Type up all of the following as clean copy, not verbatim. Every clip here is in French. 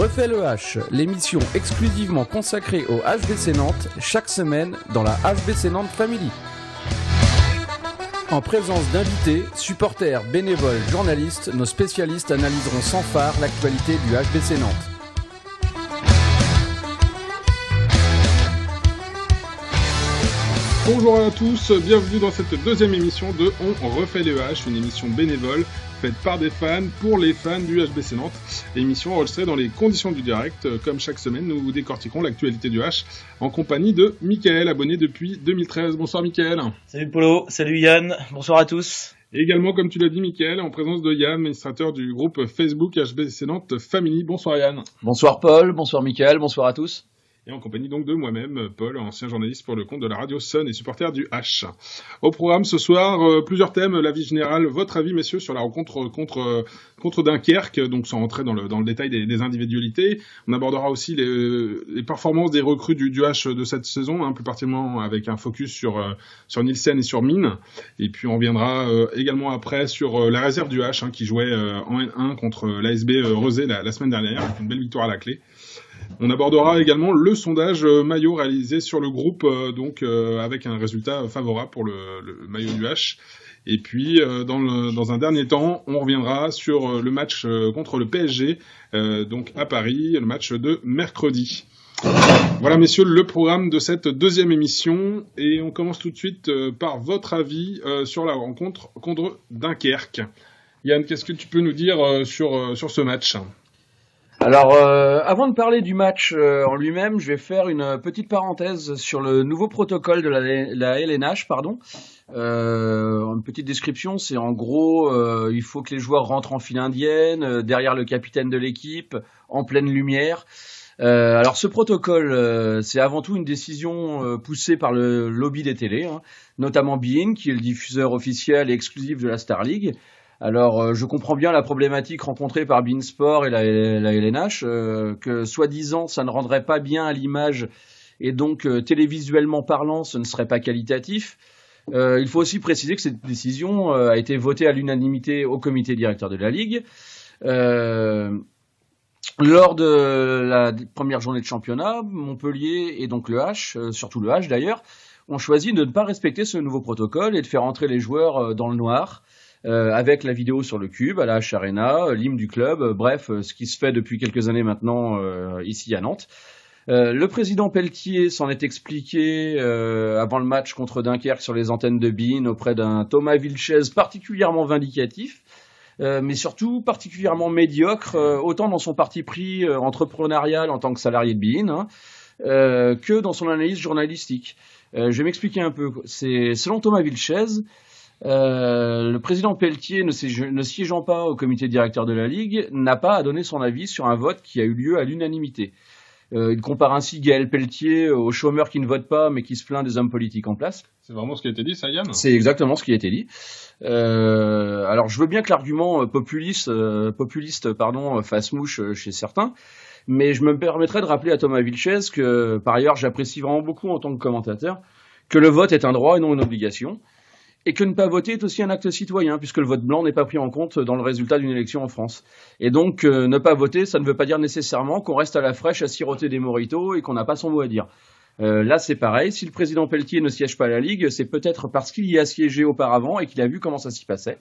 refait le H, l'émission exclusivement consacrée au HBC Nantes, chaque semaine dans la HBC Nantes Family. En présence d'invités, supporters, bénévoles, journalistes, nos spécialistes analyseront sans phare l'actualité du HBC Nantes. Bonjour à tous, bienvenue dans cette deuxième émission de On refait le H, une émission bénévole faite par des fans pour les fans du HBC Nantes. Émission enregistrée dans les conditions du direct. Comme chaque semaine, nous décortiquons l'actualité du H en compagnie de Mickaël, abonné depuis 2013. Bonsoir Mickaël. Salut Polo, salut Yann, bonsoir à tous. Et également, comme tu l'as dit Mickaël, en présence de Yann, administrateur du groupe Facebook HBC Nantes Family. Bonsoir Yann. Bonsoir Paul, bonsoir Mickaël, bonsoir à tous. Et en compagnie donc de moi-même, Paul, ancien journaliste pour le compte de la radio Sun et supporter du H. Au programme ce soir, plusieurs thèmes, l'avis général, votre avis messieurs sur la rencontre contre Dunkerque, donc sans rentrer dans le détail des individualités. On abordera aussi les performances des recrues du H de cette saison, plus particulièrement avec un focus sur Nielsen et sur Mine. Et puis on reviendra également après sur la réserve du H qui jouait en N1 contre l'ASB Rezé la semaine dernière, avec une belle victoire à la clé. On abordera également le sondage maillot réalisé sur le groupe, avec un résultat favorable pour le maillot du H. Et puis, dans un dernier temps, on reviendra sur le match contre le PSG, à Paris, le match de mercredi. Voilà, messieurs, le programme de cette deuxième émission. Et on commence tout de suite par votre avis sur la rencontre contre Dunkerque. Yann, qu'est-ce que tu peux nous dire sur ce match ? Alors, avant de parler du match en lui-même, je vais faire une petite parenthèse sur le nouveau protocole de la LNH, une petite description, c'est en gros, il faut que les joueurs rentrent en file indienne, derrière le capitaine de l'équipe, en pleine lumière. Alors, ce protocole, c'est avant tout une décision poussée par le lobby des télés, notamment beIN, qui est le diffuseur officiel et exclusif de la Star League. Alors, je comprends bien la problématique rencontrée par beIN Sport et la LNH, que soi-disant ça ne rendrait pas bien à l'image et donc télévisuellement parlant, ce ne serait pas qualitatif. Il faut aussi préciser que cette décision a été votée à l'unanimité au comité directeur de la Ligue. Lors de la première journée de championnat, Montpellier et donc le H, surtout le H d'ailleurs, ont choisi de ne pas respecter ce nouveau protocole et de faire entrer les joueurs dans le noir. Avec la vidéo sur le cube, à la H Arena, l'hymne du club, bref, ce qui se fait depuis quelques années maintenant ici à Nantes. Le président Pelletier s'en est expliqué avant le match contre Dunkerque sur les antennes de beIN auprès d'un Thomas Vilches particulièrement vindicatif, mais surtout particulièrement médiocre, autant dans son parti pris entrepreneurial en tant que salarié de beIN, que dans son analyse journalistique. Je vais m'expliquer un peu. C'est selon Thomas Vilches, le président Pelletier, ne siégeant pas au comité directeur de la Ligue, n'a pas à donner son avis sur un vote qui a eu lieu à l'unanimité. Il compare ainsi Gaël Pelletier au chômeur qui ne vote pas mais qui se plaint des hommes politiques en place. C'est vraiment ce qui a été dit, ça, Yann ? C'est exactement ce qui a été dit. Alors, je veux bien que l'argument populiste, fasse mouche chez certains, mais je me permettrai de rappeler à Thomas Vilches que, par ailleurs, j'apprécie vraiment beaucoup en tant que commentateur, que le vote est un droit et non une obligation. Et que ne pas voter est aussi un acte citoyen, puisque le vote blanc n'est pas pris en compte dans le résultat d'une élection en France. Et donc, ne pas voter, ça ne veut pas dire nécessairement qu'on reste à la fraîche à siroter des mojitos et qu'on n'a pas son mot à dire. Là, c'est pareil. Si le président Pelletier ne siège pas à la Ligue, c'est peut-être parce qu'il y a siégé auparavant et qu'il a vu comment ça s'y passait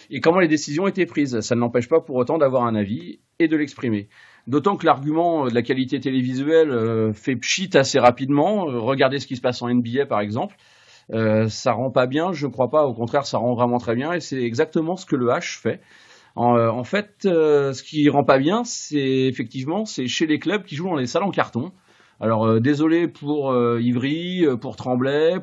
et comment les décisions étaient prises. Ça ne l'empêche pas pour autant d'avoir un avis et de l'exprimer. D'autant que l'argument de la qualité télévisuelle fait pchit assez rapidement. Regardez ce qui se passe en NBA, par exemple. Ça rend pas bien, je crois pas, au contraire ça rend vraiment très bien et c'est exactement ce que le H fait. En fait, ce qui rend pas bien, c'est chez les clubs qui jouent dans les salles en carton. Alors désolé pour Ivry, pour Tremblay,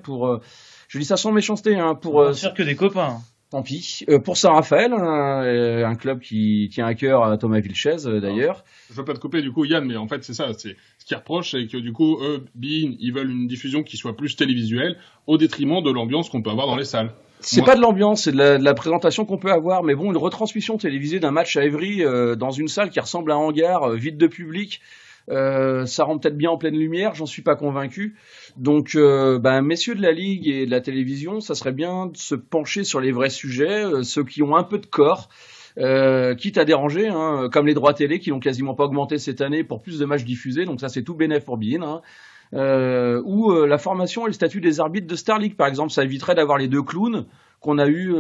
je dis ça sans méchanceté, pour faire que des copains. Tant pis. Pour Saint-Raphaël, un club qui tient à cœur à Thomas Vilches d'ailleurs. Je veux pas te couper du coup Yann, mais en fait c'est ça, c'est ce qu'ils reprochent, c'est que du coup eux, beIN, ils veulent une diffusion qui soit plus télévisuelle au détriment de l'ambiance qu'on peut avoir dans les salles. C'est pas de l'ambiance, c'est de la présentation qu'on peut avoir, mais bon, une retransmission télévisée d'un match à Évry dans une salle qui ressemble à un hangar vide de public, ça rend peut-être bien en pleine lumière, j'en suis pas convaincu. Donc, messieurs de la Ligue et de la télévision, ça serait bien de se pencher sur les vrais sujets, ceux qui ont un peu de corps, quitte à déranger, hein, comme les droits télé qui n'ont quasiment pas augmenté cette année pour plus de matchs diffusés, donc ça c'est tout bénef pour BeIN, hein. Ou la formation et le statut des arbitres de Star League, par exemple, ça éviterait d'avoir les deux clowns qu'on a eu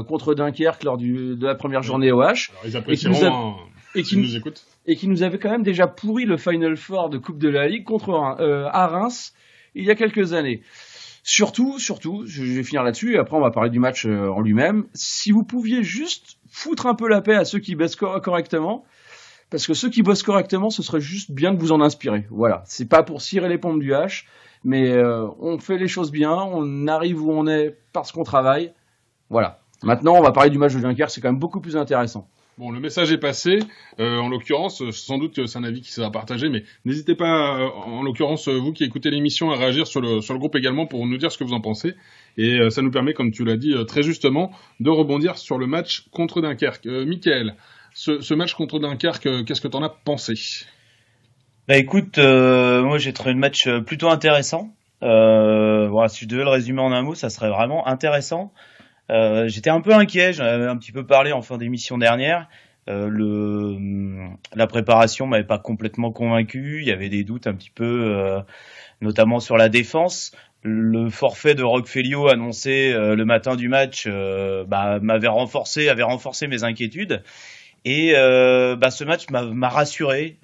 contre Dunkerque lors de la première journée OH. Alors, ils apprécieront, s'ils nous écoutent. Et qui nous avait quand même déjà pourri le Final Four de Coupe de la Ligue contre à Reims il y a quelques années. Surtout, je vais finir là-dessus, et après on va parler du match en lui-même. Si vous pouviez juste foutre un peu la paix à ceux qui bossent correctement, parce que ceux qui bossent correctement, ce serait juste bien de vous en inspirer. Voilà, c'est pas pour cirer les pompes du H, mais on fait les choses bien, on arrive où on est parce qu'on travaille. Voilà. Maintenant, on va parler du match de Dunkerque, c'est quand même beaucoup plus intéressant. Bon, le message est passé. En l'occurrence, sans doute que c'est un avis qui sera partagé, mais n'hésitez pas, en l'occurrence, vous qui écoutez l'émission, à réagir sur le groupe également pour nous dire ce que vous en pensez. Et ça nous permet, comme tu l'as dit très justement, de rebondir sur le match contre Dunkerque. Mickaël, ce match contre Dunkerque, qu'est-ce que tu en as pensé ? Bah écoute, moi j'ai trouvé le match plutôt intéressant. Voilà, si je devais le résumer en un mot, ça serait vraiment intéressant. J'étais un peu inquiet, j'en avais un petit peu parlé en fin d'émission dernière. La préparation m'avait pas complètement convaincu, il y avait des doutes un petit peu, notamment sur la défense. Le forfait de Roque Félio annoncé le matin du match avait renforcé mes inquiétudes. Et ce match m'a rassuré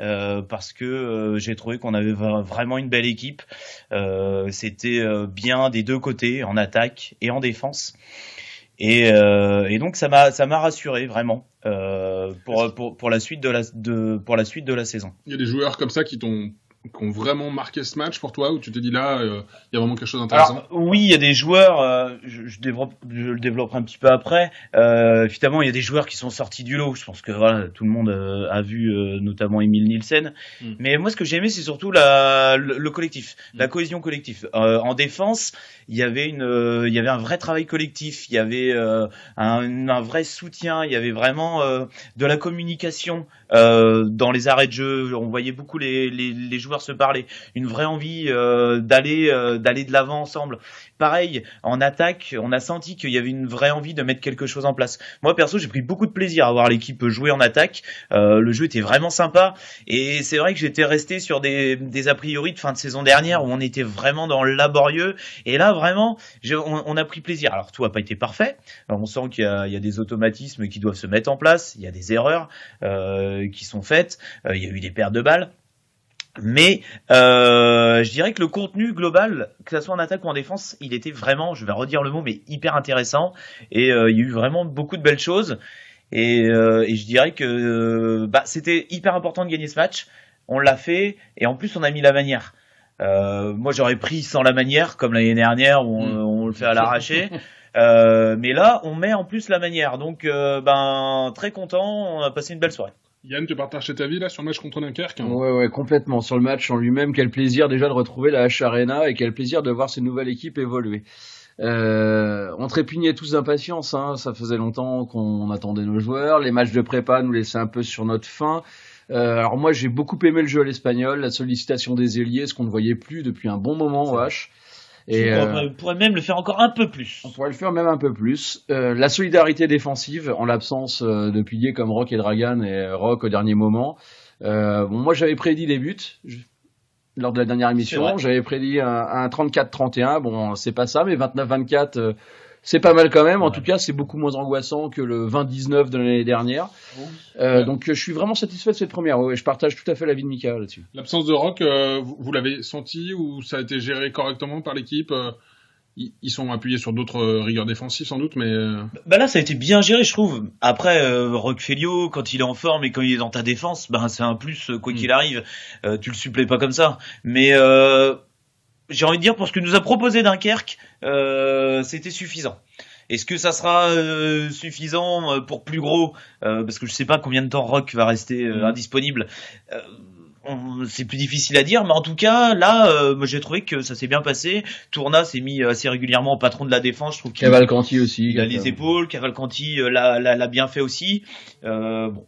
parce que j'ai trouvé qu'on avait vraiment une belle équipe. C'était bien des deux côtés, en attaque et en défense. Et donc ça m'a rassuré vraiment pour la suite de la saison. Il y a des joueurs comme ça qui ont vraiment marqué ce match pour toi, où tu t'es dit là, il y a vraiment quelque chose d'intéressant? Alors, oui, il y a des joueurs, je le développerai un petit peu après. Finalement, il y a des joueurs qui sont sortis du lot. Je pense que voilà, tout le monde a vu notamment Emile Nielsen. Mais moi, ce que j'ai aimé, c'est surtout le collectif, la cohésion collective. En défense, il y avait un vrai travail collectif. Il y avait un vrai soutien. Il y avait vraiment de la communication dans les arrêts de jeu. On voyait beaucoup les joueurs se parler, une vraie envie d'aller de l'avant ensemble. Pareil, en attaque, on a senti qu'il y avait une vraie envie de mettre quelque chose en place. Moi, perso, j'ai pris beaucoup de plaisir à voir l'équipe jouer en attaque. Le jeu était vraiment sympa. Et c'est vrai que j'étais resté sur des a priori de fin de saison dernière où on était vraiment dans le laborieux. Et là, vraiment, on a pris plaisir. Alors, tout n'a pas été parfait. Alors, on sent qu'il y a des automatismes qui doivent se mettre en place. Il y a des erreurs qui sont faites. Il y a eu des pertes de balles. Mais je dirais que le contenu global, que ça soit en attaque ou en défense, il était vraiment, je vais redire le mot, mais hyper intéressant. Et il y a eu vraiment beaucoup de belles choses. Et je dirais que c'était hyper important de gagner ce match. On l'a fait et en plus on a mis la manière. Moi j'aurais pris sans la manière, comme l'année dernière où on le fait à l'arraché. Mais là on met en plus la manière. Donc très content, on a passé une belle soirée. Yann, tu partages cet avis là sur le match contre Dunkerque? Ouais, complètement. Sur le match en lui-même, quel plaisir déjà de retrouver la H Arena et quel plaisir de voir cette nouvelle équipe évoluer. On trépignait tous d'impatience, hein. Ça faisait longtemps qu'on attendait nos joueurs. Les matchs de prépa nous laissaient un peu sur notre faim. Alors moi, j'ai beaucoup aimé le jeu à l'espagnol, la sollicitation des ailiers, ce qu'on ne voyait plus depuis un bon moment au H. Et on pourrait même le faire encore un peu plus. On pourrait le faire même un peu plus. La solidarité défensive, en l'absence de piliers comme Rock et Dragan et Rock au dernier moment. Moi, j'avais prédit des buts lors de la dernière émission. J'avais prédit un 34-31. Bon, c'est pas ça, mais 29-24, c'est pas mal quand même. En tout cas, c'est beaucoup moins angoissant que le 20-19 de l'année dernière. Donc, je suis vraiment satisfait de cette première. Ouais, je partage tout à fait l'avis de Mika là-dessus. L'absence de Rock, vous l'avez senti ou ça a été géré correctement par l'équipe? Ils sont appuyés sur d'autres rigueurs défensives sans doute, mais... Là, ça a été bien géré, je trouve. Après, Roque Félio, quand il est en forme et quand il est dans ta défense, c'est un plus, quoi qu'il arrive. Tu le supplées pas comme ça. Mais... j'ai envie de dire, pour ce que nous a proposé Dunkerque, c'était suffisant. Est-ce que ça sera suffisant pour plus gros, parce que je sais pas combien de temps Rock va rester indisponible. C'est plus difficile à dire, mais en tout cas, là, moi j'ai trouvé que ça s'est bien passé. Tourna s'est mis assez régulièrement au patron de la défense. Je trouve qu'il Cavalcanti aussi. Il a les épaules. Cavalcanti l'a bien fait aussi. Bon,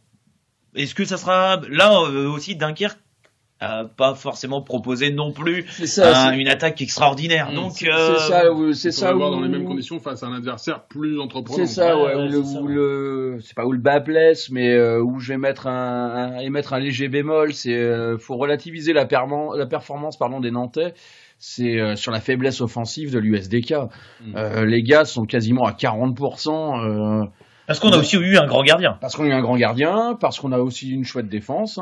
est-ce que ça sera là aussi Dunkerque? pas forcément proposé non plus une attaque extraordinaire. Donc c'est ça où dans les mêmes conditions face à un adversaire plus entreprenant. C'est ça, où le bas blesse, mais où je vais mettre un léger bémol, c'est faut relativiser la performance des Nantais. C'est sur la faiblesse offensive de l'USDK. Les gars sont quasiment à 40%. Parce qu'on a aussi eu un grand gardien. Parce qu'on a eu un grand gardien, parce qu'on a aussi une chouette défense.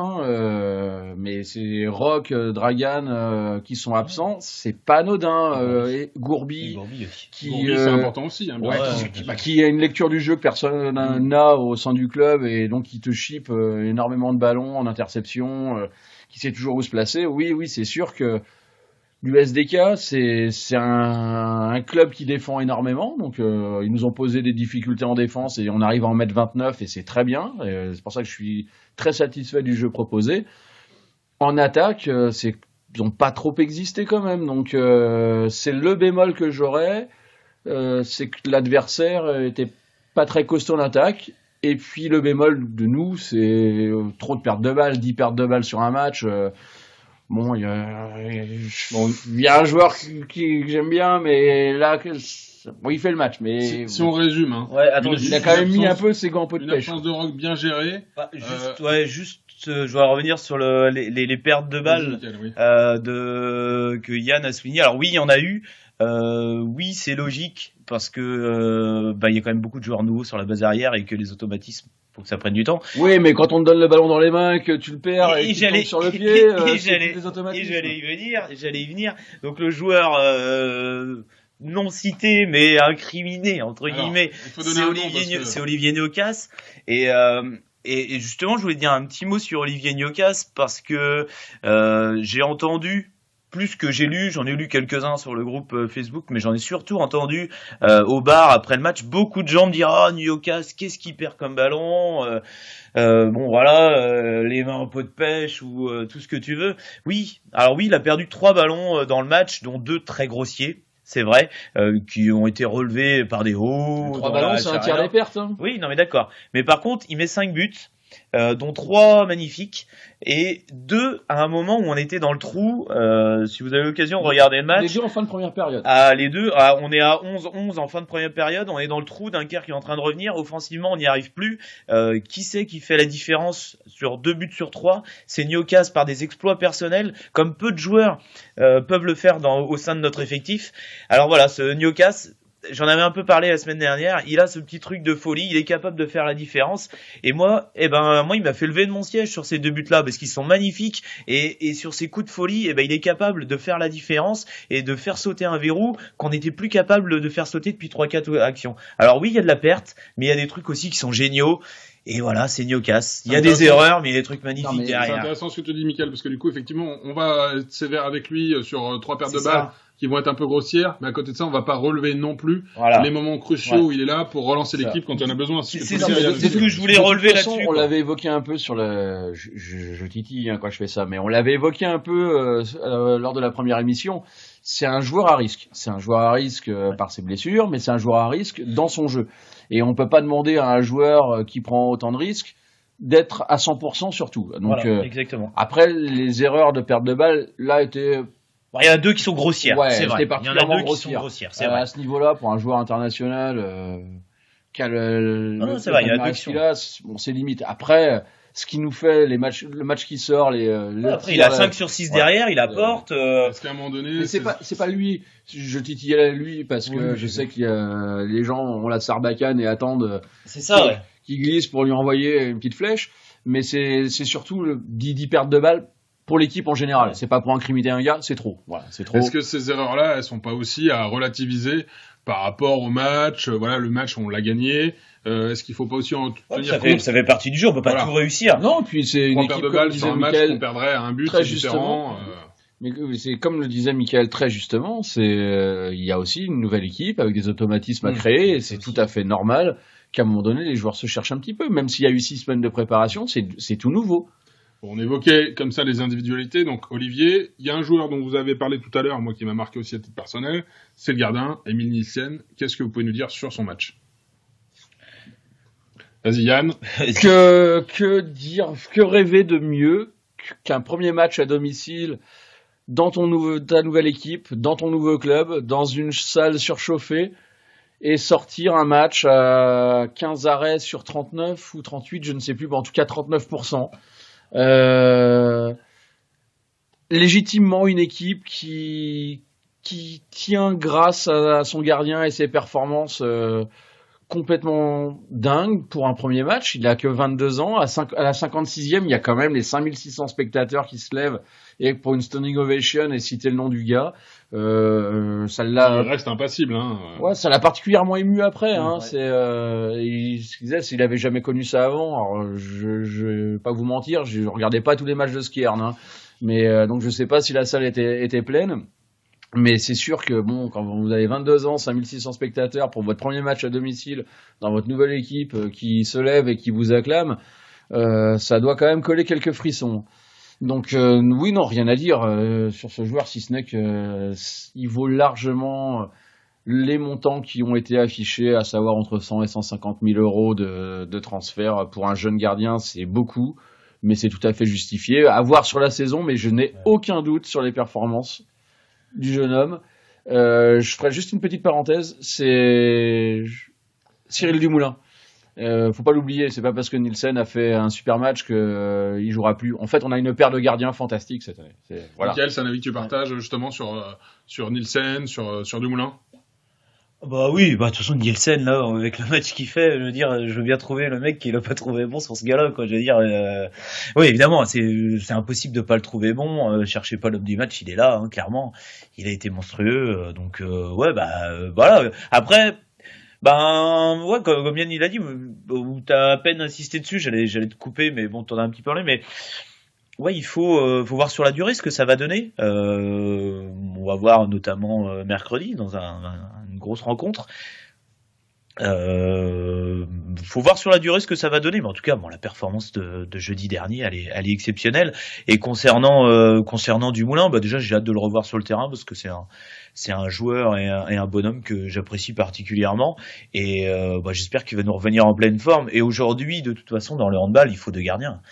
Mais c'est Rock, Dragan qui sont absents, c'est pas anodin. Et Gourbi qui c'est important aussi. Qui a une lecture du jeu que personne n'a au sein du club et donc qui te chip énormément de ballons en interception, qui sait toujours où se placer. Oui, c'est sûr que l'USDK, c'est un club qui défend énormément, donc ils nous ont posé des difficultés en défense et on arrive à en mettre 29 et c'est très bien. Et c'est pour ça que je suis très satisfait du jeu proposé. En attaque, ils n'ont pas trop existé quand même, donc c'est le bémol que j'aurais, c'est que l'adversaire était pas très costaud en attaque. Et puis le bémol de nous, c'est trop de pertes de balles, 10 pertes de balles sur un match. Bon, il y a un joueur que j'aime bien, mais là, il fait le match. Mais si on résume, il a quand même mis un peu ses gants en peau de pêche. Une absence de Rock bien gérée. Je dois revenir sur les pertes de balles que Yann a souligné. Alors oui, il y en a eu. Oui, c'est logique parce que il y a quand même beaucoup de joueurs nouveaux sur la base arrière et que les automatismes, faut que ça prenne du temps. Oui, mais quand on te donne le ballon dans les mains, que tu le perds et que tu tombes sur le pied, j'allais y venir. Donc le joueur non cité mais incriminé entre guillemets, c'est Olivier Niokas et justement je voulais dire un petit mot sur Olivier Niokas parce que j'ai entendu plus que j'ai lu, j'en ai lu quelques-uns sur le groupe Facebook, mais j'en ai surtout entendu au bar après le match, beaucoup de gens me dire Niokas, qu'est-ce qu'il perd comme ballon, les mains en pot de pêche ou tout ce que tu veux. Oui, alors oui, il a perdu 3 ballons dans le match, dont 2 très grossiers. C'est vrai, qui ont été relevés par des hauts. 3 ballons, c'est un tiers des pertes. Oui, non mais d'accord. Mais par contre, il met 5 buts. Dont 3 magnifiques et 2 à un moment où on était dans le trou. Si vous avez l'occasion de regarder le match, les 2 en fin de première période. Les deux, on est à 11-11 en fin de première période, on est dans le trou, Dunkerque est en train de revenir, offensivement on n'y arrive plus. Qui c'est qui fait la différence sur 2 buts sur 3? C'est Niokas par des exploits personnels, comme peu de joueurs peuvent le faire au sein de notre effectif. Alors voilà, ce Niokas, j'en avais un peu parlé la semaine dernière, il a ce petit truc de folie, il est capable de faire la différence. Et moi, il m'a fait lever de mon siège sur ces 2 buts-là, parce qu'ils sont magnifiques, et sur ces coups de folie, il est capable de faire la différence, et de faire sauter un verrou qu'on n'était plus capable de faire sauter depuis 3-4 actions. Alors oui, il y a de la perte, mais il y a des trucs aussi qui sont géniaux. Et voilà, c'est Niokas. Il y a des erreurs, mais il y a des trucs magnifiques derrière. C'est intéressant ce que tu dis, Mickaël, parce que du coup, effectivement, on va être sévère avec lui sur 3 pertes de balles qui vont être un peu grossières, mais à côté de ça, on va pas relever non plus les moments cruciaux où il est là pour relancer l'équipe quand il en a besoin. C'est ce que je voulais relever là-dessus. On l'avait évoqué un peu sur je titille quand je fais ça, mais on l'avait évoqué un peu lors de la première émission. C'est un joueur à risque. C'est un joueur à risque par ses blessures, mais c'est un joueur à risque dans son jeu. Et on peut pas demander à un joueur qui prend autant de risques d'être à 100% sur tout. Donc, exactement. Après, les erreurs de perte de balle, là, étaient... Il y en a 2 qui sont grossières, c'est vrai. Il y en a 2 qui sont grossières, c'est vrai. À ce niveau-là, pour un joueur international, c'est vrai, il y en a 2 qui sont... c'est limite. Après, ce qui nous fait le match qui sort, après, il a 5 sur 6 derrière, il apporte. Parce qu'à un moment donné, mais c'est pas lui. Je titillais lui parce que je sais qu'il y a les gens ont la sarbacane et attendent. C'est ça, qui glisse pour lui envoyer une petite flèche. Mais c'est surtout 10 pertes de balles pour l'équipe en général. C'est pas pour incriminer un gars, c'est trop. Voilà, c'est trop. Est-ce que ces erreurs-là, elles sont pas aussi à relativiser par rapport au match? Le match, on l'a gagné. Est-ce qu'il faut pas aussi en tenir compte? Ça fait partie du jeu, on peut pas tout réussir. Non, puis c'est une équipe de balles sur un match qu'on perdrait à un but, très justement. Mais c'est comme le disait Mickaël très justement, il y a aussi une nouvelle équipe avec des automatismes à créer et c'est tout à fait normal qu'à un moment donné les joueurs se cherchent un petit peu. Même s'il y a eu 6 semaines de préparation, c'est tout nouveau. On évoquait comme ça les individualités. Donc Olivier, il y a un joueur dont vous avez parlé tout à l'heure, moi qui m'a marqué aussi à titre personnel, c'est le gardien, Emile Nielsen. Qu'est-ce que vous pouvez nous dire sur son match? Vas-y Yann. Que dire, que rêver de mieux qu'un premier match à domicile dans ta nouvelle équipe, dans ton nouveau club, dans une salle surchauffée, et sortir un match à 15 arrêts sur 39 ou 38, je ne sais plus, mais en tout cas 39%. Légitimement une équipe qui tient grâce à son gardien et ses performances complètement dingues pour un premier match. Il a que 22 ans. À la 56e, il y a quand même les 5600 spectateurs qui se lèvent et pour une standing ovation et citer le nom du gars. Ça l'a... Il reste impassible, hein. Ouais, ça l'a particulièrement ému après, hein. Ouais. Il disait s'il avait jamais connu ça avant. Alors, je vais pas vous mentir, je regardais pas tous les matchs de Skjern, hein. Mais, donc je sais pas si la salle était pleine. Mais c'est sûr que bon, quand vous avez 22 ans, 5600 spectateurs pour votre premier match à domicile dans votre nouvelle équipe qui se lève et qui vous acclame, ça doit quand même coller quelques frissons. Donc oui, non, rien à dire sur ce joueur, si ce n'est que il vaut largement les montants qui ont été affichés, à savoir entre 100 et 150 000 euros de transfert pour un jeune gardien, c'est beaucoup, mais c'est tout à fait justifié. À voir sur la saison, mais je n'ai aucun doute sur les performances du jeune homme. Je ferai juste une petite parenthèse, c'est Cyril Dumoulin. Faut pas l'oublier, c'est pas parce que Nielsen a fait un super match que il jouera plus. En fait, on a une paire de gardiens fantastiques cette année. Voilà. Michael, c'est un avis que tu partages justement sur Nielsen, sur Dumoulin? Bah oui, bah de toute façon Nielsen là, avec le match qu'il fait, je veux dire, je veux bien trouver le mec qui l'a pas trouvé bon sur ce gars-là, quoi. Je veux dire, oui évidemment, c'est impossible de pas le trouver bon. Cherchez pas l'homme du match, il est là, hein, clairement. Il a été monstrueux, donc ouais voilà. Après, ben ouais, comme Yann il a dit, où t'as à peine insisté dessus, j'allais te couper, mais bon, t'en as un petit peu parlé, mais ouais, il faut voir sur la durée ce que ça va donner. On va voir notamment mercredi dans une grosse rencontre. Faut voir sur la durée ce que ça va donner, mais en tout cas, bon, la performance de jeudi dernier, elle est exceptionnelle. Et concernant Dumoulin, bah déjà, j'ai hâte de le revoir sur le terrain parce que c'est un joueur et un bonhomme que j'apprécie particulièrement. Et bah, j'espère qu'il va nous revenir en pleine forme. Et aujourd'hui, de toute façon, dans le handball, il faut deux gardiens.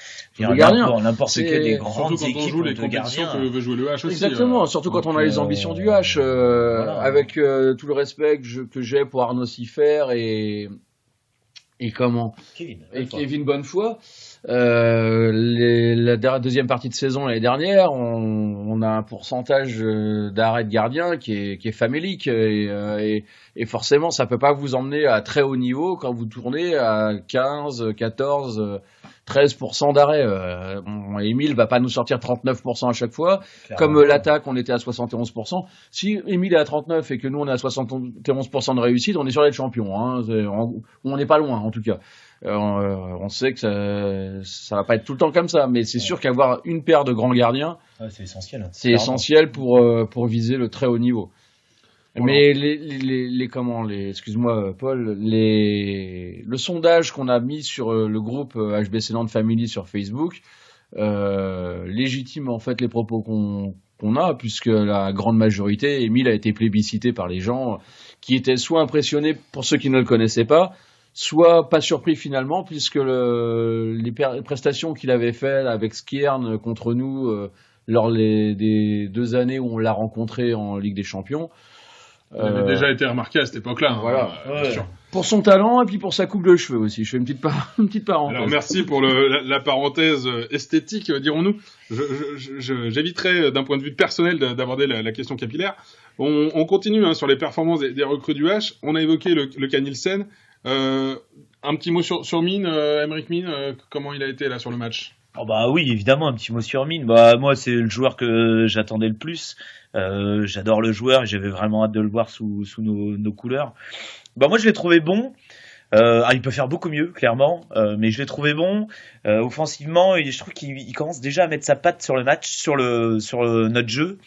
N'importe quelle des grandes surtout quand équipes on joue les deux compétitions gardiens. que veut jouer le H aussi. Exactement, surtout quand on a les ambitions du H, voilà. avec tout le respect que j'ai pour Arnaud Siffer et Kevin Bonnefoy. La deuxième partie de saison l'année dernière, on a un pourcentage d'arrêt de gardien qui est famélique et forcément ça peut pas vous emmener à très haut niveau quand vous tournez à 15, 14, 13% d'arrêt. Émile va pas nous sortir 39% à chaque fois. Clairement. Comme l'attaque, on était à 71%. Si Émile est à 39 et que nous on est à 71% de réussite, on est sûr d'être champion, hein. On n'est pas loin en tout cas. On sait que ça va pas être tout le temps comme ça, mais c'est sûr qu'avoir une paire de grands gardiens, c'est essentiel. C'est essentiel pour viser le très haut niveau. Mais excuse-moi Paul, le sondage qu'on a mis sur le groupe HBC Land Family sur Facebook légitime en fait les propos qu'on a, puisque la grande majorité, Émile a été plébiscité par les gens qui étaient soit impressionnés pour ceux qui ne le connaissaient pas, soit pas surpris finalement, puisque les prestations qu'il avait faites avec Skjern contre nous lors des 2 années où on l'a rencontré en Ligue des Champions, il avait déjà été remarqué à cette époque-là. Hein, voilà. Bien sûr. Pour son talent et puis pour sa coupe de cheveux aussi. Je fais une petite parenthèse. Alors merci pour la parenthèse esthétique, dirons-nous. J'éviterai d'un point de vue personnel d'aborder la question capillaire. On continue sur les performances des recrues du H. On a évoqué le cas Nielsen. Un petit mot sur Mine, Aymeric Mine, comment il a été là sur le match? Oh bah oui, évidemment, un petit mot sur Mine. Bah moi, c'est le joueur que j'attendais le plus. J'adore le joueur et j'avais vraiment hâte de le voir sous nos couleurs. Bah moi, je l'ai trouvé bon. Il peut faire beaucoup mieux, clairement, mais je l'ai trouvé bon offensivement et je trouve qu'il commence déjà à mettre sa patte sur le match, sur notre jeu.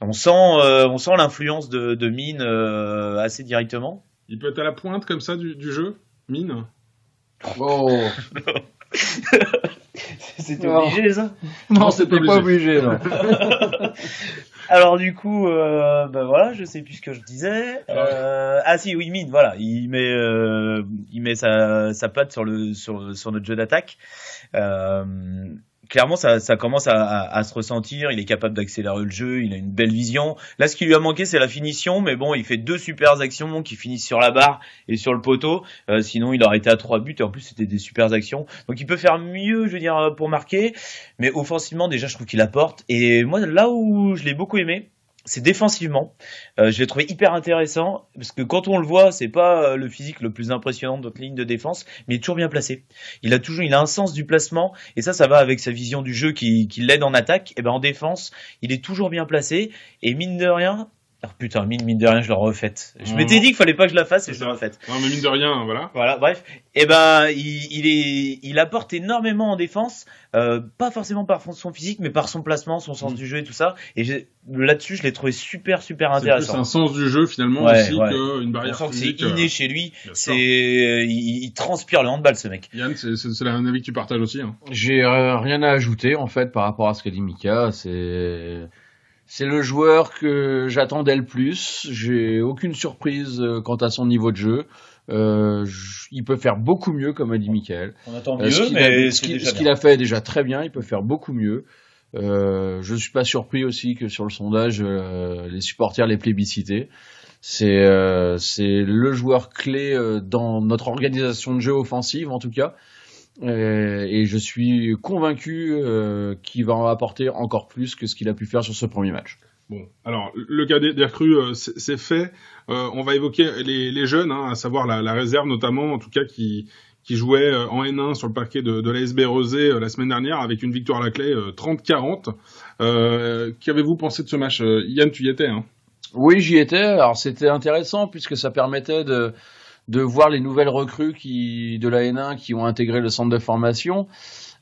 On sent l'influence de Mine assez directement. Il peut être à la pointe comme ça du jeu, Mine. Oh. C'était obligé, ça? Non, c'était pas obligé. Non. Alors du coup, voilà, je sais plus ce que je disais. Ah si, oui, Mine, voilà, il met sa patte sur notre jeu d'attaque. clairement, ça commence à se ressentir. Il est capable d'accélérer le jeu. Il a une belle vision. Là, ce qui lui a manqué, c'est la finition. Mais bon, il fait 2 super actions qui finissent sur la barre et sur le poteau. Sinon, il aurait été à 3 buts. Et en plus, c'était des super actions. Donc, il peut faire mieux, je veux dire, pour marquer. Mais offensivement, déjà, je trouve qu'il apporte. Et moi, là où je l'ai beaucoup aimé, c'est défensivement. Je l'ai trouvé hyper intéressant parce que quand on le voit, c'est pas le physique le plus impressionnant de notre ligne de défense, mais il est toujours bien placé. Il a un sens du placement et ça va avec sa vision du jeu qui l'aide en attaque. Et ben en défense, il est toujours bien placé et mine de rien. Alors putain, mine de rien, je l'ai refaite. Je m'étais dit qu'il fallait pas que je la fasse et je l'ai refaite. Non, mais mine de rien, voilà. Voilà, bref. Et ben, il apporte énormément en défense, pas forcément par son physique, mais par son placement, son sens du jeu et tout ça. Et là-dessus, je l'ai trouvé super intéressant. C'est plus un sens du jeu finalement aussi qu'une barrière on sent physique. Que c'est inné chez lui. Il transpire le handball, ce mec. Yann, c'est un avis que tu partages aussi. Hein. J'ai rien à ajouter en fait par rapport à ce qu'a dit Mika. C'est le joueur que j'attendais le plus. J'ai aucune surprise quant à son niveau de jeu. Il peut faire beaucoup mieux, comme a dit Mickaël. On attend mieux, mais ce qu'il a fait est déjà très bien. Il peut faire beaucoup mieux. Je suis pas surpris aussi que sur le sondage, les supporters l'aient plébiscité. C'est le joueur clé dans notre organisation de jeu offensive, en tout cas. Et je suis convaincu qu'il va en apporter encore plus que ce qu'il a pu faire sur ce premier match. Bon, alors le cas des recrues, c'est fait. On va évoquer les jeunes, à savoir la réserve notamment, en tout cas qui jouait en N1 sur le parquet de l'ASB Rosé la semaine dernière avec une victoire à la clé 30-40. Qu'avez-vous pensé de ce match? Yann, tu y étais, hein? Oui, j'y étais. Alors c'était intéressant puisque ça permettait de voir les nouvelles recrues de la N1 qui ont intégré le centre de formation,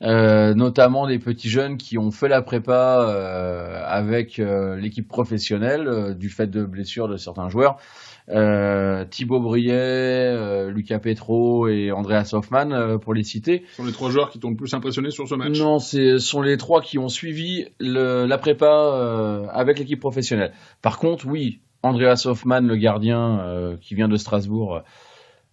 notamment des petits jeunes qui ont fait la prépa avec l'équipe professionnelle du fait de blessures de certains joueurs. Thibaut Briet, Lucas Petro et Andreas Hoffmann, pour les citer. Ce sont les 3 joueurs qui t'ont le plus impressionné sur ce match? Non, ce sont les 3 qui ont suivi la prépa avec l'équipe professionnelle. Par contre, oui, Andreas Hoffmann, le gardien qui vient de Strasbourg,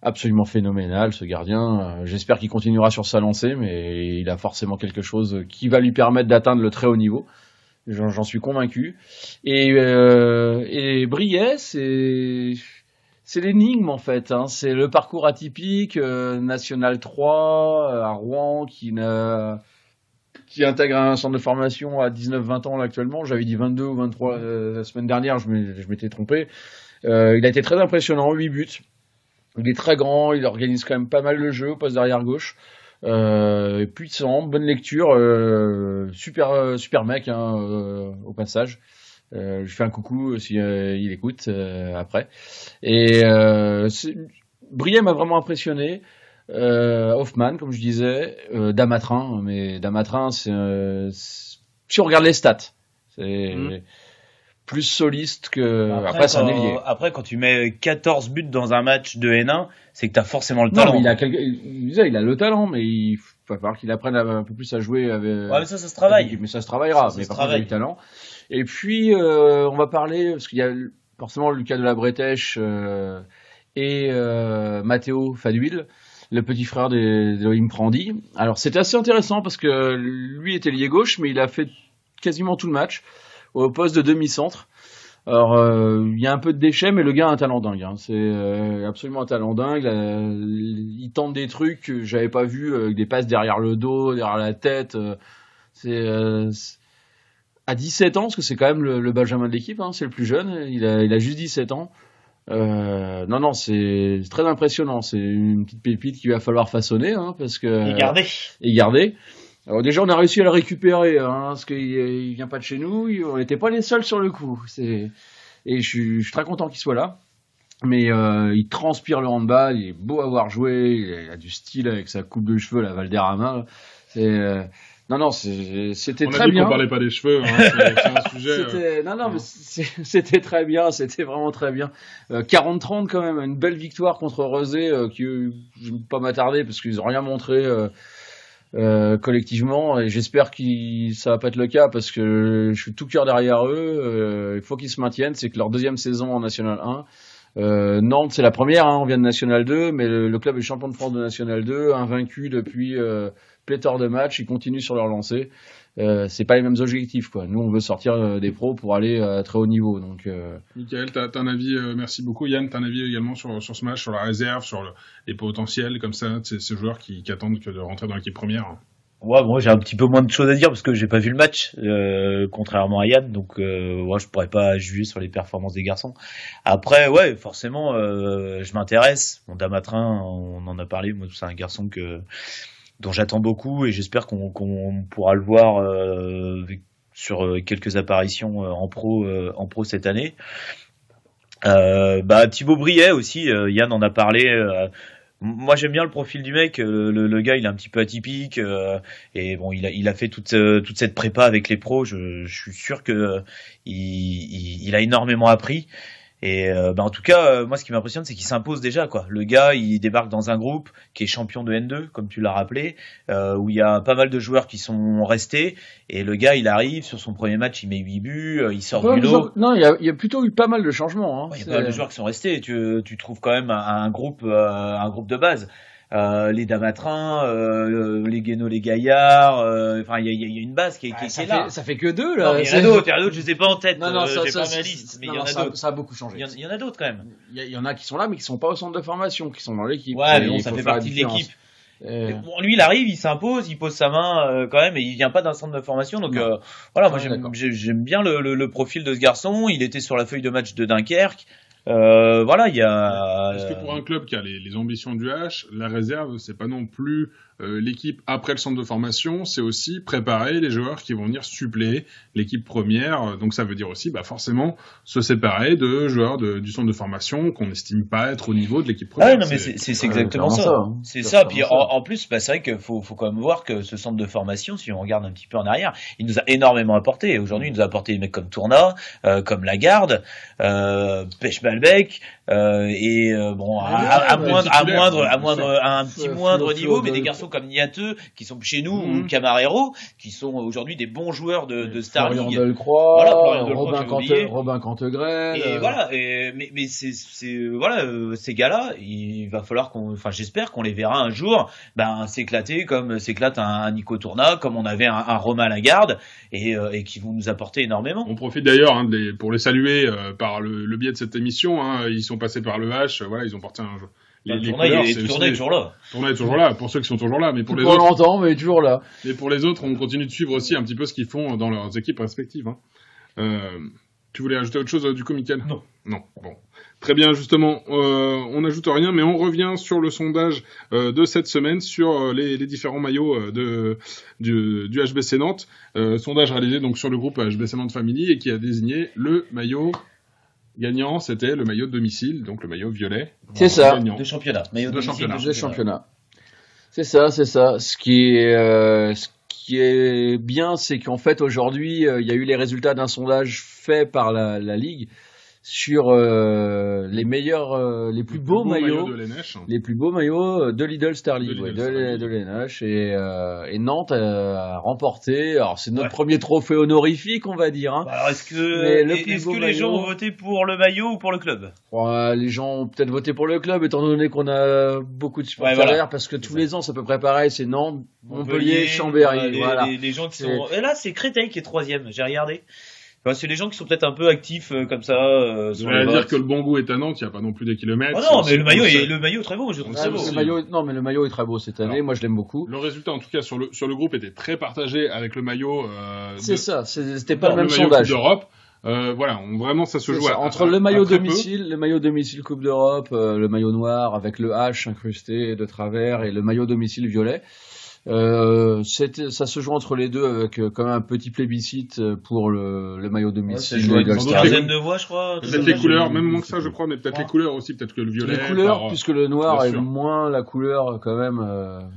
absolument phénoménal ce gardien. J'espère qu'il continuera sur sa lancée, mais il a forcément quelque chose qui va lui permettre d'atteindre le très haut niveau. J'en suis convaincu. Et Briet, c'est l'énigme en fait. C'est le parcours atypique, National 3 à Rouen qui intègre un centre de formation à 19-20 ans là, actuellement. J'avais dit 22 ou 23 la semaine dernière, je m'étais trompé. Il a été très impressionnant, 8 buts. Il est très grand, il organise quand même pas mal le jeu au poste d'arrière gauche. Puissant, bonne lecture, super mec au passage. Je lui fais un coucou si il écoute après. Et Briet m'a vraiment impressionné. Hoffmann, comme je disais, Damatrin, mais Damatrin, si on regarde les stats, c'est plus soliste que. Après, c'est un ailier. Après, quand tu mets 14 buts dans un match de N1, c'est que t'as forcément le talent. Non, il a le talent, mais il va falloir qu'il apprenne un peu plus à jouer avec. Ouais, mais ça se travaille. Mais ça se travaillera. Mais par contre, il a du talent. Et puis, on va parler, parce qu'il y a forcément Lucas de la Bretèche et Matteo Faduil, le petit frère d'Elohim Prandi. Alors, c'était assez intéressant parce que lui était lié gauche, mais il a fait quasiment tout le match au poste de demi-centre. Alors, il y a un peu de déchets, mais le gars a un talent dingue. C'est absolument un talent dingue. Il tente des trucs que j'avais pas vu, avec des passes derrière le dos, derrière la tête. À 17 ans, parce que c'est quand même le Benjamin de l'équipe, c'est le plus jeune. Il a juste 17 ans. Non, c'est très impressionnant. C'est une petite pépite qu'il va falloir façonner, parce que. Et garder. Alors déjà, on a réussi à le récupérer, parce qu'il vient pas de chez nous. On n'était pas les seuls sur le coup. Et je suis très content qu'il soit là. Mais il transpire le handball. Il est beau à voir jouer. Il a du style avec sa coupe de cheveux, la Valderrama. Non, c'était très bien. On parlait pas des cheveux, c'est un sujet. Mais c'était très bien, c'était vraiment très bien. 40-30 quand même, une belle victoire contre Rosé, qui je ne vais pas m'attarder parce qu'ils ont rien montré collectivement, et j'espère que ça va pas être le cas parce que je suis tout cœur derrière eux. Il faut qu'ils se maintiennent, c'est que leur 2e saison en National 1. Nantes, c'est la première, hein, on vient de National 2, mais le club est champion de France de National 2, invaincu depuis pléthore de matchs, ils continuent sur leur lancée. C'est pas les mêmes objectifs, quoi. Nous, on veut sortir des pros pour aller à très haut niveau. Donc, Michael, t'as un avis, merci beaucoup. Yann, t'as un avis également sur ce match, sur la réserve, sur les potentiels, comme ça, ces joueurs qui attendent que de rentrer dans l'équipe première. Ouais, moi j'ai un petit peu moins de choses à dire parce que j'ai pas vu le match, contrairement à Yann, donc ouais, je pourrais pas juger sur les performances des garçons. Après, ouais, forcément, je m'intéresse. Mon Damatrin, on en a parlé. Moi, c'est un garçon dont j'attends beaucoup et j'espère qu'on pourra le voir sur quelques apparitions en pro cette année. Thibaut Briet aussi, Yann en a parlé. Moi j'aime bien le profil du mec, le gars il est un petit peu atypique et bon il a fait toute cette prépa avec les pros, je suis sûr que il a énormément appris. Et en tout cas, moi ce qui m'impressionne c'est qu'il s'impose déjà, quoi. Le gars il débarque dans un groupe qui est champion de N2 comme tu l'as rappelé, où il y a pas mal de joueurs qui sont restés, et le gars il arrive sur son premier match, il met 8 buts, il sort du lot. Non, il y a plutôt eu pas mal de changements, hein. Il y a pas mal de joueurs qui sont restés, tu trouves quand même un groupe de base. Les Damatrins, les Guénaud, les Gaillards, enfin il y a une base qui est là. Ça fait que 2 là. Non, il y en a d'autres, je les ai pas en tête. Non, j'ai pas ma liste, mais il y en a d'autres. Ça a beaucoup changé. Il y en a d'autres quand même. Il y en a qui sont là mais qui sont pas au centre de formation, qui sont dans l'équipe. Ouais, mais bon, ça fait partie de l'équipe. Bon, lui il arrive, il s'impose, il pose sa main quand même, et il vient pas d'un centre de formation, donc voilà, moi j'aime bien le profil de ce garçon. Il était sur la feuille de match de Dunkerque. Voilà, il y a. Est-ce que pour un club qui a les ambitions du H, la réserve, c'est pas non plus l'équipe après le centre de formation, c'est aussi préparer les joueurs qui vont venir suppléer l'équipe première. Donc ça veut dire aussi, forcément, se séparer de joueurs du centre de formation qu'on n'estime pas être au niveau de l'équipe première. Ah ouais, non, mais c'est exactement ça. C'est ça. Puis en plus, c'est vrai qu'il faut quand même voir que ce centre de formation, si on regarde un petit peu en arrière, il nous a énormément apporté. Aujourd'hui, il nous a apporté des mecs comme Tourna, comme Lagarde, Pech-Balbec, et bon, à un petit moindre niveau, mais des garçons comme Niateux qui sont chez nous, ou Camarero, qui sont aujourd'hui des bons joueurs de Star League. Florian Delcroix, Robin Cantegrel. Et voilà, mais ces gars-là, il va falloir j'espère qu'on les verra un jour, s'éclater comme s'éclate un Nico Tourna, comme on avait un Romain Lagarde, et qui vont nous apporter énormément. On profite d'ailleurs pour les saluer par le biais de cette émission. Ils sont passés par le H, voilà, ils ont porté un jeu. Tourna est toujours là. Tourna est toujours là, pour ceux qui sont toujours là, mais pour les autres. Pas longtemps, mais toujours là. Et pour les autres, on continue de suivre aussi un petit peu ce qu'ils font dans leurs équipes respectives. Tu voulais ajouter autre chose du coup, Mickaël ? Non. Bon. Très bien, justement, on n'ajoute rien, mais on revient sur le sondage de cette semaine sur les différents maillots du HBC Nantes. Sondage réalisé donc sur le groupe HBC Nantes Family et qui a désigné le maillot gagnant, c'était le maillot de domicile, donc le maillot violet. C'est ça. De championnat. Maillot de championnat. C'est ça. Ce qui est bien, c'est qu'en fait aujourd'hui, il y a eu les résultats d'un sondage fait par la Ligue sur les meilleurs, les plus beaux maillots, les plus beaux maillots de Lidl Star League, de l'NH, et Nantes a remporté. Alors c'est notre premier trophée honorifique, on va dire. Alors est-ce que les gens ont voté pour le maillot ou pour le club ? Les gens ont peut-être voté pour le club, étant donné qu'on a beaucoup de supporters derrière, parce que tous les ans c'est à peu près pareil, c'est Nantes, Montpellier, Chambéry. Les gens qui sont. Et là c'est Créteil qui est 3e. J'ai regardé. C'est les gens qui sont peut-être un peu actifs comme ça. Ça veut dire que le bon goût est à Nantes, il n'y a pas non plus des kilomètres. Non, mais le maillot est très beau, je trouve ça beau. Le maillot est très beau cette année, moi je l'aime beaucoup. Le résultat, en tout cas, sur le groupe était très partagé avec le maillot. C'est ça, c'était pas le même sondage. Coupe d'Europe. Vraiment ça se joue entre le maillot domicile Coupe d'Europe, le maillot noir avec le H incrusté de travers et le maillot domicile violet. Ça se joue entre les deux avec quand même un petit plébiscite pour le maillot domicile. Une quinzaine de voix, je crois. Peut-être les couleurs, même moins que ça, je crois, mais peut-être les couleurs aussi, peut-être que le violet. Les couleurs, puisque le noir est moins la couleur quand même.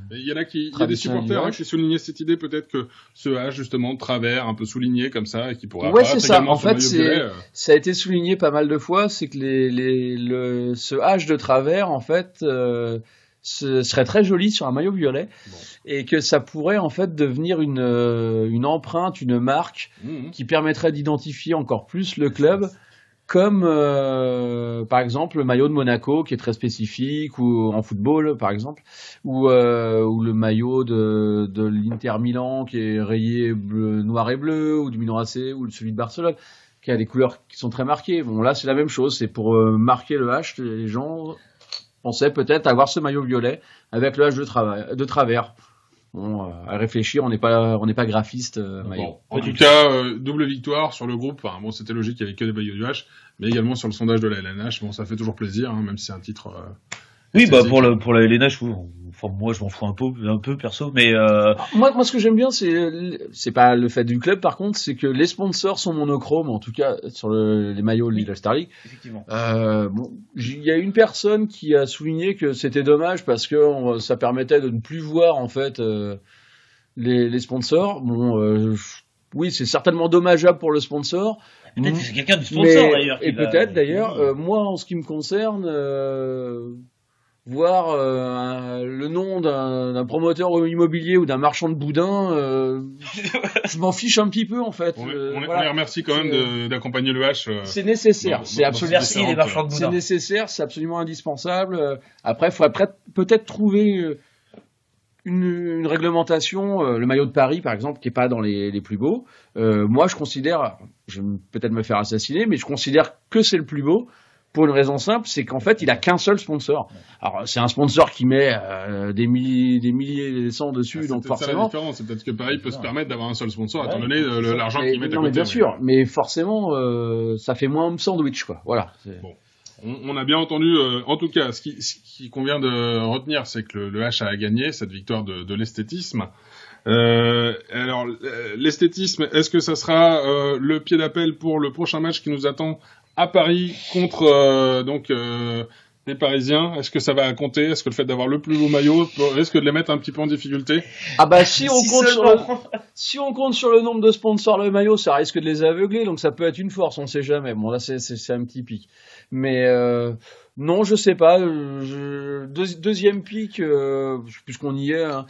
Il y a des supporters qui soulignaient cette idée, peut-être que ce H justement de travers, un peu souligné comme ça, et qui pourrait. Ouais, c'est ça. En fait, ça a été souligné pas mal de fois, c'est que ce H de travers, en fait. Ce serait très joli sur un maillot violet et que ça pourrait en fait devenir une empreinte, une marque qui permettrait d'identifier encore plus le club comme par exemple le maillot de Monaco qui est très spécifique, ou en football par exemple, ou le maillot de l'Inter Milan qui est rayé bleu, noir et bleu, ou du Milan AC, ou celui de Barcelone qui a des couleurs qui sont très marquées. Bon, là c'est la même chose, c'est pour marquer le H. Les gens pensaient peut-être avoir ce maillot violet avec le H de travers. Bon, à réfléchir, on n'est pas graphiste. Bon, en tout cas, double victoire sur le groupe. Enfin, bon, c'était logique, il n'y avait que des maillots du H, mais également sur le sondage de la LNH. Bon, ça fait toujours plaisir, hein, même si c'est un titre. Oui, bah pour la LNH, moi je m'en fous un peu perso, mais moi ce que j'aime bien, c'est pas le fait du club, par contre, c'est que les sponsors sont monochromes, en tout cas sur les maillots de la Star League. Effectivement. Bon, il y a une personne qui a souligné que c'était dommage parce que ça permettait de ne plus voir en fait les sponsors. Bon, oui, c'est certainement dommageable pour le sponsor. Peut-être que c'est quelqu'un du sponsor d'ailleurs. Et peut-être d'ailleurs, moi en ce qui me concerne. Voir le nom d'un promoteur immobilier ou d'un marchand de boudin, je m'en fiche un petit peu en fait. On les remercie quand même d'accompagner le H. C'est nécessaire, c'est absolument. Merci les marchands de boudin. C'est nécessaire, c'est absolument indispensable. Après, il faudrait peut-être trouver une réglementation. Le maillot de Paris, par exemple, qui est pas dans les plus beaux. Moi, je considère, je vais peut-être me faire assassiner, mais je considère que c'est le plus beau. Pour une raison simple, c'est qu'en fait, il a qu'un seul sponsor. Alors, c'est un sponsor qui met des milliers et des cents dessus, donc forcément. C'est la différence. C'est peut-être que Paris peut se permettre d'avoir un seul sponsor, étant donné l'argent qu'ils mettent à côté. Non, mais bien sûr. Mais forcément, ça fait moins sandwich, quoi. Voilà. Bon. On a bien entendu, en tout cas, ce qui convient de retenir, c'est que le H a gagné cette victoire de l'esthétisme. Alors, l'esthétisme, est-ce que ça sera le pied d'appel pour le prochain match qui nous attend à Paris contre les Parisiens? Est-ce que ça va compter? Est-ce que le fait d'avoir le plus beau maillot risque de les mettre un petit peu en difficulté? Ah bah si on compte sur le nombre de sponsors le maillot, ça risque de les aveugler, donc ça peut être une force, on sait jamais. Bon là c'est un petit pic. Mais non, je sais pas. Deuxième pic, puisqu'on y est. Hein,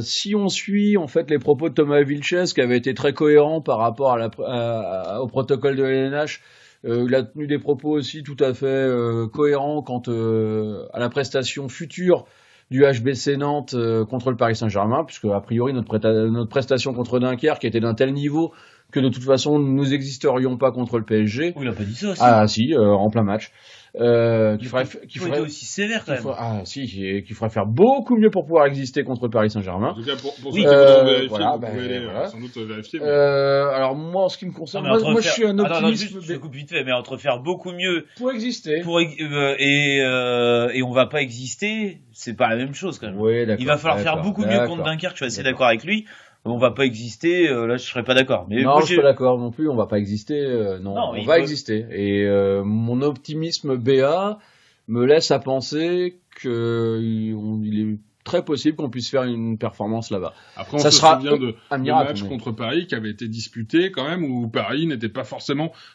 si on suit en fait les propos de Thomas Vilches, qui avait été très cohérent par rapport au protocole de l'LNH. Il a tenu des propos aussi tout à fait cohérents quant à la prestation future du HBC Nantes contre le Paris Saint-Germain, puisque a priori notre prestation contre Dunkerque était d'un tel niveau que de toute façon nous n'existerions pas contre le PSG. Oui, il a pas dit ça aussi. Ah si, en plein match. Qui ferait aussi sévère quand même. Qui ferait faire beaucoup mieux pour pouvoir exister contre le Paris Saint-Germain. En tout cas, pour ceux qui veulent vérifier, voilà, vous pouvez aller sans doute vérifier. Alors moi, en ce qui me concerne, moi je suis un optimiste. Je coupe vite fait, mais entre faire beaucoup mieux pour exister, et on va pas exister, c'est pas la même chose quand même. Oui, il va falloir faire beaucoup mieux contre Dunkerque. Je suis assez d'accord avec lui. On va pas exister, là je serais pas d'accord. Mais non, je suis pas d'accord non plus, on va pas exister, non on va exister. Et mon optimisme BA me laisse à penser qu'il est très possible qu'on puisse faire une performance là-bas. Après, on se souvient de match contre Paris qui avait été disputé quand même, où Paris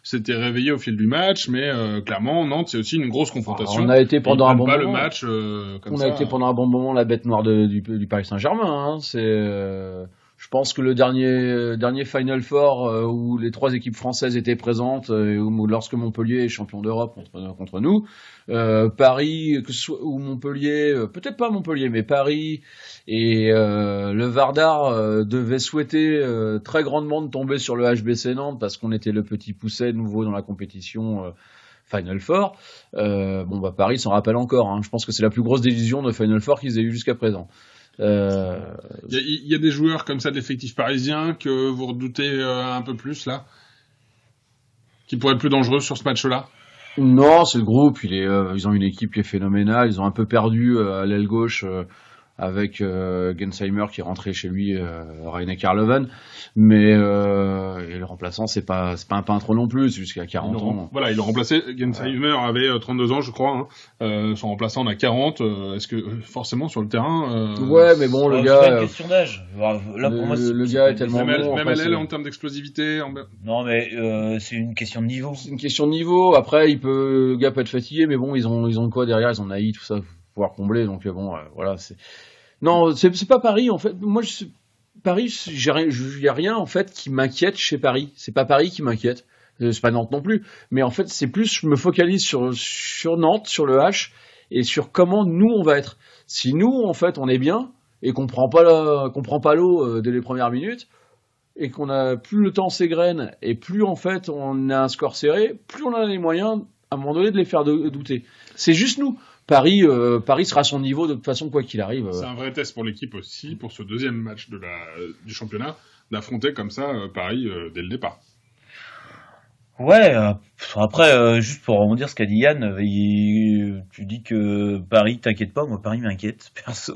s'était réveillé au fil du match, mais clairement, Nantes, c'est aussi une grosse confrontation. On a été pendant un bon moment. Le match, on a été pendant un bon moment la bête noire du Paris Saint-Germain. Hein. Je pense que le dernier Final Four où les trois équipes françaises étaient présentes, lorsque Montpellier est champion d'Europe contre nous, Paris ou Montpellier, peut-être pas Montpellier, mais Paris et le Vardar devaient souhaiter très grandement de tomber sur le HBC Nantes parce qu'on était le petit pousset nouveau dans la compétition Final Four. Paris s'en rappelle encore. Hein. Je pense que c'est la plus grosse désillusion de Final Four qu'ils aient eu jusqu'à présent. Il y a des joueurs comme ça de l'effectif parisien que vous redoutez un peu plus là, qui pourraient être plus dangereux sur ce match-là? Non, c'est le groupe. Ils ont une équipe qui est phénoménale. Ils ont un peu perdu à l'aile gauche avec Gensheimer qui est rentré chez lui, Reine Karloven, mais et le remplaçant c'est pas un peintre non plus, c'est jusqu'à 40 ans. Voilà, il l'a remplacé. Gensheimer avait 32 ans, je crois. Hein. Son remplaçant en a 40. Est-ce que forcément sur le terrain Ouais, mais bon, le gars. C'est pas une question d'âge. Là, pour moi, le gars est tellement bon. Même elle en termes d'explosivité. Non, mais c'est une question de niveau. C'est une question de niveau. Après, le gars peut être fatigué, mais bon, ils ont quoi derrière? Ils ont Naï, tout ça. Pouvoir combler, donc voilà, c'est pas Paris en fait. Moi Paris, il y a rien en fait qui m'inquiète chez Paris. C'est pas Paris qui m'inquiète. c'est pas Nantes non plus, mais en fait c'est plus je me focalise sur Nantes, sur le H et sur comment nous on va être. Si nous en fait on est bien et qu'on prend pas l'eau dès les premières minutes et qu'on a plus le temps s'égrène et plus en fait on a un score serré, plus on a les moyens à un moment donné de les faire douter. C'est juste nous. Paris sera à son niveau de toute façon quoi qu'il arrive. C'est un vrai test pour l'équipe aussi pour ce deuxième match du championnat d'affronter comme ça Paris dès le départ. Ouais, après, juste pour rebondir ce qu'a dit Yann, tu dis que Paris t'inquiète pas, moi Paris m'inquiète, perso.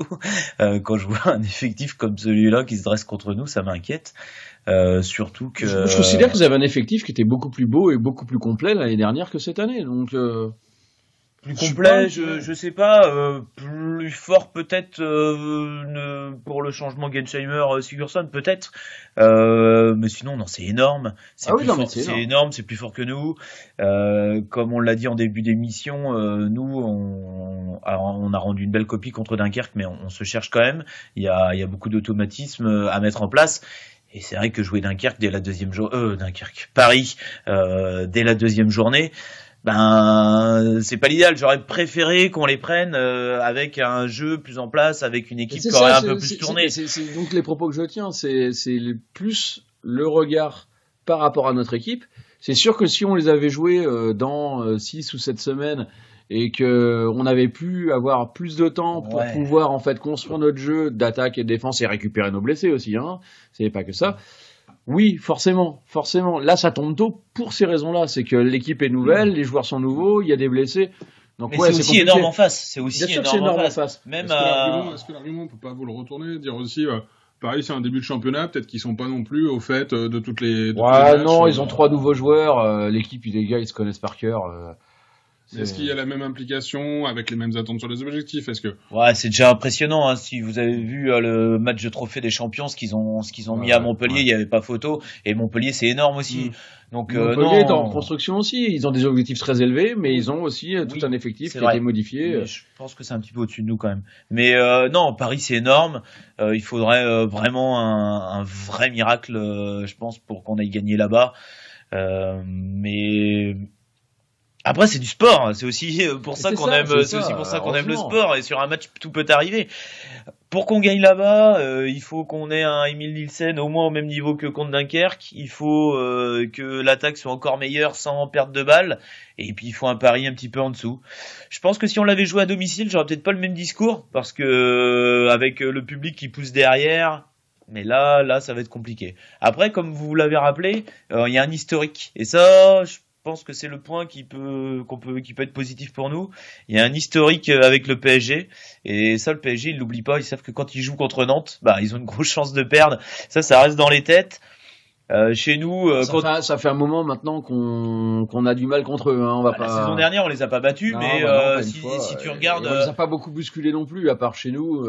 Quand je vois un effectif comme celui-là qui se dresse contre nous, ça m'inquiète. Surtout que... Je considère que vous avez un effectif qui était beaucoup plus beau et beaucoup plus complet l'année dernière que cette année, donc... Plus complet, je sais pas, plus fort peut-être pour le changement Gensheimer-Sigurdsson peut-être, mais sinon non, c'est énorme, c'est énorme, c'est plus fort que nous. Comme on l'a dit en début d'émission, nous on a rendu une belle copie contre Dunkerque, mais on se cherche quand même. Il y a beaucoup d'automatismes à mettre en place. Et c'est vrai que jouer Dunkerque dès la deuxième Paris dès la deuxième journée. C'est pas l'idéal. J'aurais préféré qu'on les prenne avec un jeu plus en place, avec une équipe qui aurait un peu plus tourné. C'est donc les propos que je tiens, c'est plus le regard par rapport à notre équipe. C'est sûr que si on les avait joués dans 6 ou 7 semaines et qu'on avait pu avoir plus de temps pour pouvoir en fait construire notre jeu d'attaque et de défense et récupérer nos blessés aussi, c'est pas que ça. Oui, forcément. Là, ça tombe tôt pour ces raisons-là. C'est que l'équipe est nouvelle, les joueurs sont nouveaux, il y a des blessés. Donc, mais c'est aussi compliqué. Énorme en face. C'est aussi Bien sûr énorme en face. Même est-ce que l'argument, on peut pas vous le retourner, dire aussi, Paris, c'est un début de championnat, peut-être qu'ils sont pas non plus au fait de toutes les. Non, ils ont 3 nouveaux joueurs. L'équipe, les gars, ils se connaissent par cœur. Est-ce qu'il y a la même implication avec les mêmes attentes sur les objectifs? Est-ce que c'est déjà impressionnant. Si vous avez vu le match de trophée des champions, ce qu'ils ont mis à Montpellier, il y avait pas photo. Et Montpellier, c'est énorme aussi. Donc Montpellier est en construction aussi. Ils ont des objectifs très élevés, mais ils ont aussi tout un effectif qui a été modifié. Mais je pense que c'est un petit peu au-dessus de nous quand même. Mais non, Paris, c'est énorme. Il faudrait vraiment un vrai miracle, je pense, pour qu'on aille gagner là-bas. Mais après, c'est du sport. C'est aussi pour ça qu'on aime. C'est aussi pour ça qu'on aime le sport. Et sur un match, tout peut arriver. Pour qu'on gagne là-bas, il faut qu'on ait un Emil Nielsen au moins au même niveau que contre Dunkerque. Il faut que l'attaque soit encore meilleure sans perdre de balles. Et puis il faut un pari un petit peu en dessous. Je pense que si on l'avait joué à domicile, j'aurais peut-être pas le même discours parce que avec le public qui pousse derrière. Mais là, ça va être compliqué. Après, comme vous l'avez rappelé, il y a un historique. Et ça, je pense que c'est le point qui peut être positif pour nous. Il y a un historique avec le PSG et ça, le PSG, ils l'oublient pas. Ils savent que quand ils jouent contre Nantes, ils ont une grosse chance de perdre. Ça reste dans les têtes. Chez nous, ça fait un moment maintenant qu'on a du mal contre eux. On va pas. La saison dernière, on les a pas battus, mais si tu regardes, on les a pas beaucoup bousculés non plus, à part chez nous.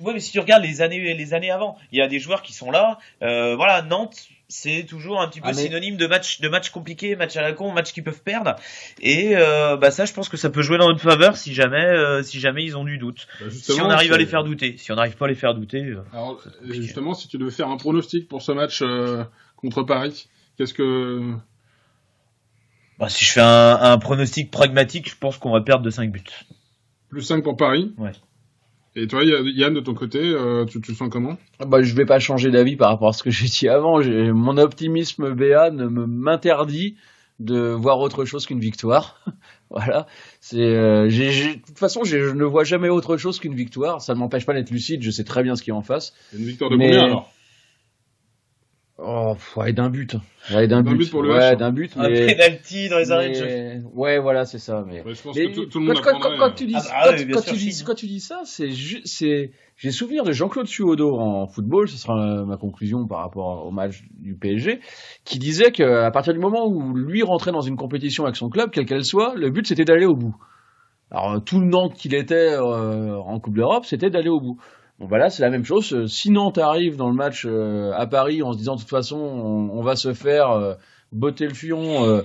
Mais si tu regardes les années avant, il y a des joueurs qui sont là. Nantes, c'est toujours un petit peu synonyme de match compliqué, match à la con, match qu'ils peuvent perdre. Et ça, je pense que ça peut jouer dans notre faveur si jamais ils ont du doute. Si on arrive à les faire douter, si on n'arrive pas à les faire douter. Alors justement, si tu devais faire un pronostic pour ce match contre Paris, qu'est-ce que si je fais un pronostic pragmatique, je pense qu'on va perdre de 5 buts. Plus 5 pour Paris. Ouais. Et toi, Yann, de ton côté, tu te sens comment? Je vais pas changer d'avis par rapport à ce que j'ai dit avant. Mon optimisme BA m'interdit de voir autre chose qu'une victoire. Voilà. De toute façon, je ne vois jamais autre chose qu'une victoire. Ça ne m'empêche pas d'être lucide. Je sais très bien ce qu'il y a en face. Une victoire de combien alors? D'un but. D'un but pour le H. D'un but. Un penalty dans les arrêts de jeu. Ouais, voilà, c'est ça. Mais je pense que tout le monde apprendrait. Quand tu dis ça, j'ai souvenir de Jean-Claude Suodo en football, ce sera ma conclusion par rapport au match du PSG, qui disait qu'à partir du moment où lui rentrait dans une compétition avec son club, quelle qu'elle soit, le but c'était d'aller au bout. Alors tout le Nantes qu'il était en Coupe d'Europe, c'était d'aller au bout. Bon là c'est la même chose. Si Nantes arrive dans le match à Paris en se disant de toute façon on va se faire botter le fion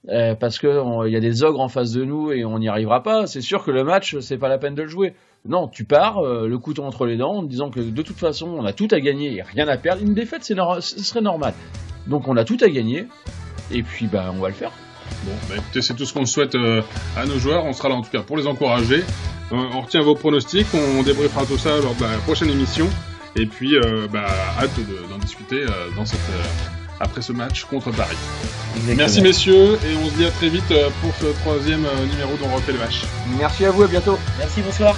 parce que y a des ogres en face de nous et on n'y arrivera pas, c'est sûr que le match c'est pas la peine de le jouer. Non, tu pars le couteau entre les dents en te disant que de toute façon on a tout à gagner et rien à perdre. Une défaite ce serait normal. Donc on a tout à gagner. Et puis on va le faire. Bon, écoutez, c'est tout ce qu'on souhaite à nos joueurs. On sera là en tout cas pour les encourager. On retient vos pronostics, on débriefera tout ça lors de la prochaine émission. Et puis, hâte d'en discuter après ce match contre Paris. Exactement. Merci messieurs, et on se dit à très vite pour ce 3e numéro d'On refait le match. Merci à vous, à bientôt. Merci, bonsoir.